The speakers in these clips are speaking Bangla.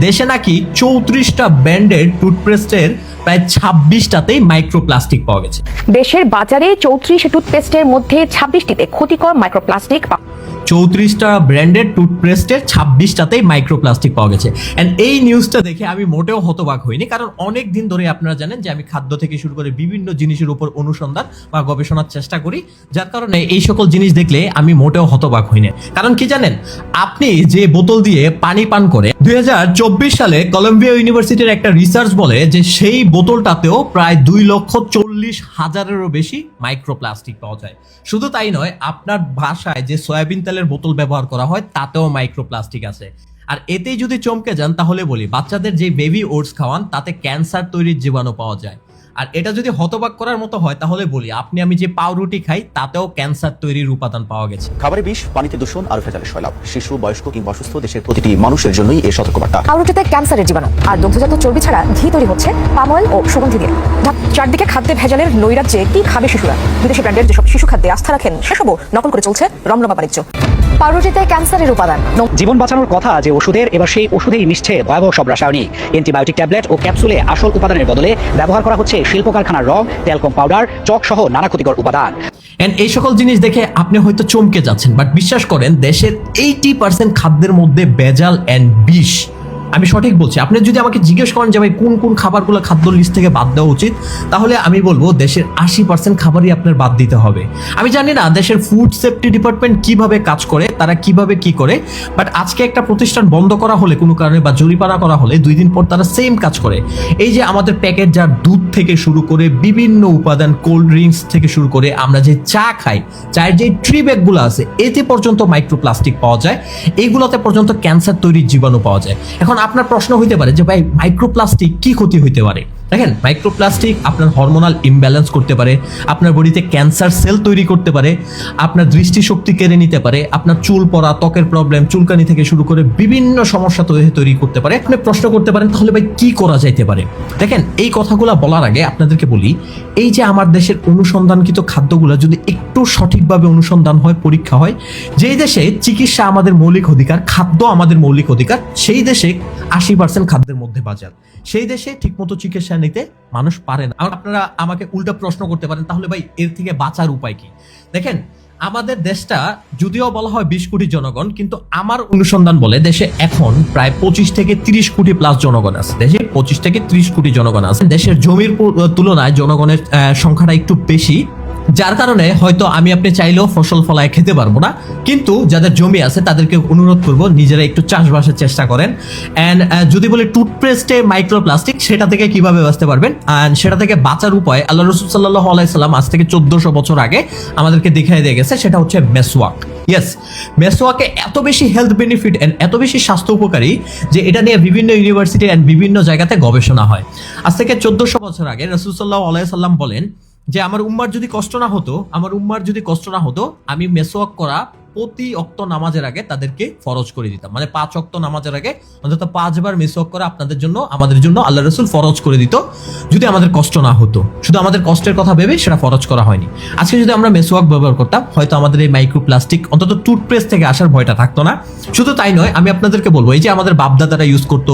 দেশে নাকি 34টা ব্র্যান্ডের টুথপেস্টের প্রায় 26টাতেই মাইক্রোপ্লাস্টিক পাওয়া গেছে। দেশের বাজারে 34 টুথপেস্টের মধ্যে 26টিতে ক্ষতিকর মাইক্রোপ্লাস্টিক 34টা ব্র্যান্ডের টুথপেস্টের 26টাতেই মাইক্রোপ্লাস্টিক পাওয়া গেছে। এন্ড এই নিউজটা দেখে আমি মোটেও হতবাক হইনি, কারণ অনেক দিন ধরে আপনারা জানেন যে আমি খাদ্য থেকে শুরু করে বিভিন্ন জিনিসের উপর অনুসন্ধান বা গবেষণার চেষ্টা করি, যার কারণে এই সকল জিনিস দেখলে আমি মোটেও হতবাক হইনি। কারণ কি জানেন, আপনি যে বোতল দিয়ে পানি পান করে 2024 সালে কলম্বিয়া ইউনিভার্সিটির একটা রিসার্চ বলে যে সেই বোতলটাতেও প্রায় 2,40,000-এরও বেশি মাইক্রোপ্লাস্টিক পাওয়া যায়। শুধু তাই নয়, আপনার বাসায় যে সয়াবিন তেলের বোতল ব্যবহার করা হয় তাতেও মাইক্রোপ্লাস্টিক আছে। আর এতেই যদি চমকে যান তাহলে বলি, বাচ্চাদের যে বেবি ওটস খাওয়ান তাতে ক্যান্সার তৈরির জীবাণু পাওয়া যায়। আর এটা যদি হতবাক করার মতো হয় তাহলে বলি, আমি যে পাউরুটি খাই তাতেও ক্যান্সার তৈরির উপাদান পাওয়া গেছে। খাবারে বিষ, পানিতে দূষণ আর ভেজালের সয়লাব। শিশু, বয়স্ক কিংবা অসুস্থ দেশের প্রতিটি মানুষের জন্যই এই সতর্কবার্তা। পাউরুটিতে ক্যান্সারের জীবাণু আর দুগ্ধজাত চর্বি ছাড়া ঘি তৈরি হচ্ছে পাম অয়েল ও সুগন্ধি দিয়ে। চারদিকে খাদ্যে ভেজালের নৈরাজ্যে কি খাবে শিশুরা? বিদেশি ব্র্যান্ডের যেসব শিশু খাদ্যে আস্থা রাখেন সেসবও নকল করে চলছে রমরমা বাণিজ্য। পাউরুটিতে ক্যান্সারের উপাদান। জীবন বাঁচানোর কথা যে ওষুধের, এবার সেই ওষুধেই মিশছে ভয়াবহ সব রাসায়নিক। অ্যান্টিবায়োটিক ট্যাবলেট ও ক্যাপসুলে আসল উপাদানের বদলে ব্যবহার করা হচ্ছে শিল্প কারখানার রং, টেলকম পাউডার, চক সহ নানা ক্ষতিকর উপাদান। এন্ড এই সকল জিনিস দেখে আপনি হয়তো চমকে যাচ্ছেন, বাট বিশ্বাস করেন দেশের 80% খাদ্যের মধ্যে ভেজাল এন্ড বিষ। আমি সঠিক বলছি। আপনি যদি আমাকে জিজ্ঞেস করেন যে ভাই কোন কোন খাবারগুলো খাদ্য লিস্ট থেকে বাদ দেওয়া উচিত, তাহলে আমি বলবো দেশের 80% খাবারই আপনার বাদ দিতে হবে। আমি জানি না দেশের ফুড সেফটি ডিপার্টমেন্ট কিভাবে কাজ করে, তারা কিভাবে কি করে, বাট আজকে একটা প্রতিষ্ঠান বন্ধ করা হলে কোনো কারণে বা জরিমানা করা হলে 2 দিন পর তারা সেম কাজ করে। এই যে আমাদের প্যাকেট যার দুধ থেকে শুরু করে বিভিন্ন উপাদান, কোল্ড ড্রিঙ্কস থেকে শুরু করে আমরা যে চা খাই, চায়ের যে ট্রি ব্যাগগুলো আছে এতে পর্যন্ত মাইক্রোপ্লাস্টিক পাওয়া যায়, এইগুলোতে পর্যন্ত ক্যান্সার তৈরির জীবাণু পাওয়া যায়। এখন আপনার প্রশ্ন হইতে পারে যে ভাই মাইক্রোপ্লাস্টিক কি ক্ষতি হইতে পারে? দেখেন, মাইক্রোপ্লাস্টিক আপনার হরমোনাল ইমব্যালেন্স করতে পারে, আপনার বডিতে ক্যান্সার সেল তৈরি করতে পারে, আপনার দৃষ্টিশক্তি কেড়ে নিতে পারে, আপনার চুল পড়া, ত্বকের প্রবলেম, চুলকানি থেকে শুরু করে বিভিন্ন সমস্যা তৈরি করতে পারে। আপনি প্রশ্ন করতে পারেন তাহলে ভাই কি করা যাইতে পারে? দেখেন, এই কথাগুলো বলার আগে আপনাদেরকে বলি, এই যে আমার দেশের অনুসন্ধানকৃত খাদ্যগুলো যদি একটু সঠিকভাবে অনুসন্ধান হয়, পরীক্ষা হয়, যেই দেশে চিকিৎসা আমাদের মৌলিক অধিকার, খাদ্য আমাদের মৌলিক অধিকার, সেই দেশে 80% খাদ্যের মধ্যে বাজার, সেই দেশে ঠিকমতো চিকিৎসা নিতে মানুষ পারে না। আর আপনারা আমাকে উল্টা প্রশ্ন করতে পারেন তাহলে ভাই এর থেকে বাঁচার উপায় কি? দেখেন, আমাদের দেশটা যদিও বলা হয় 20 কোটি জনগণ, কিন্তু আমার অনুসন্ধান বলে দেশে এখন প্রায় 25 থেকে 30 কোটি প্লাস জনগণ আছে। দেশে 25 থেকে 30 কোটি জনগণ আছে। দেশের জমির তুলনায় জনগণের সংখ্যাটা একটু বেশি, যার কারণে হয়তো আপনি চাইলেও ফসল ফলায় খেতে পারবো না। কিন্তু যাদের জমি আছে তাদেরকে অনুরোধ করব নিজেরা একটু চাষবাসের চেষ্টা করেন। অ্যান্ড যদি বলি টুথপেস্টে মাইক্রোপ্লাস্টিক, সেটা থেকে কিভাবে বাঁচতে পারবেন, অ্যান্ড সেটা থেকে বাঁচার উপায় আল্লাহ রাসূল সাল্লাল্লাহু আলাইহি সাল্লাম আজ থেকে 1400 বছর আগে আমাদেরকে দেখিয়ে দিয়ে গেছে। সেটা হচ্ছে মেসওয়াক। ইয়েস, মেসওয়াকে এত বেশি হেলথ বেনিফিট এন্ড এত বেশি স্বাস্থ্য উপকারী যে এটা নিয়ে বিভিন্ন ইউনিভার্সিটি এন্ড বিভিন্ন জায়গাতে গবেষণা হয়। আজ থেকে 1400 বছর আগে রাসূল সাল্লাল্লাহু আলাইহি সাল্লাম বলেন যে আমার উম্মার যদি কষ্ট না হতো আমি মেসওয়াক করা প্রতি ওয়াক্ত নামাজের আগে তাদেরকে ফরজ করে দিতাম। মানে 5 ওয়াক্ত নামাজের আগে অন্তত 5 বার মেসওয়াক করা আমাদের জন্য আল্লাহ রাসূল ফরজ করে দিত, যদি আমাদের কষ্ট না হতো। শুধু আমাদের কষ্টের কথা ভেবে সেটা ফরজ করা হয়নি। আজকে যদি আমরা মেসওয়াক ব্যবহার করতাম, হয়তো আমাদের এই মাইক্রোপ্লাস্টিক অন্তত টুথপেস্ট থেকে আসার ভয়টা থাকতো না। শুধু তাই নয়, আমি আপনাদেরকে বলবো, এই যে আমাদের বাপদাদারা ইউজ করতো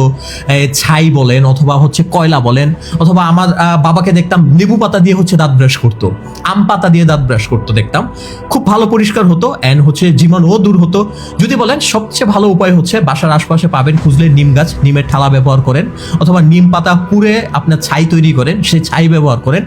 ছাই বলেন অথবা কয়লা বলেন, অথবা আমার বাবাকে দেখতাম লেবু পাতা দিয়ে দাঁত ব্রাশ করতো, আম পাতা দিয়ে দাঁত ব্রাশ করতো, দেখতাম খুব ভালো পরিষ্কার হতো এন্ড জীবাণুও দূর হতো। যদি বলেন সবচেয়ে ভালো উপায় হচ্ছে বাসার আশপাশে পাবেন খুঁজলে নিম গাছ, নিমের ঠালা ব্যবহার করেন, অথবা নিম পাতা পুড়ে আপনার ছাই তৈরি করেন, সেই ছাই ব্যবহার করেন।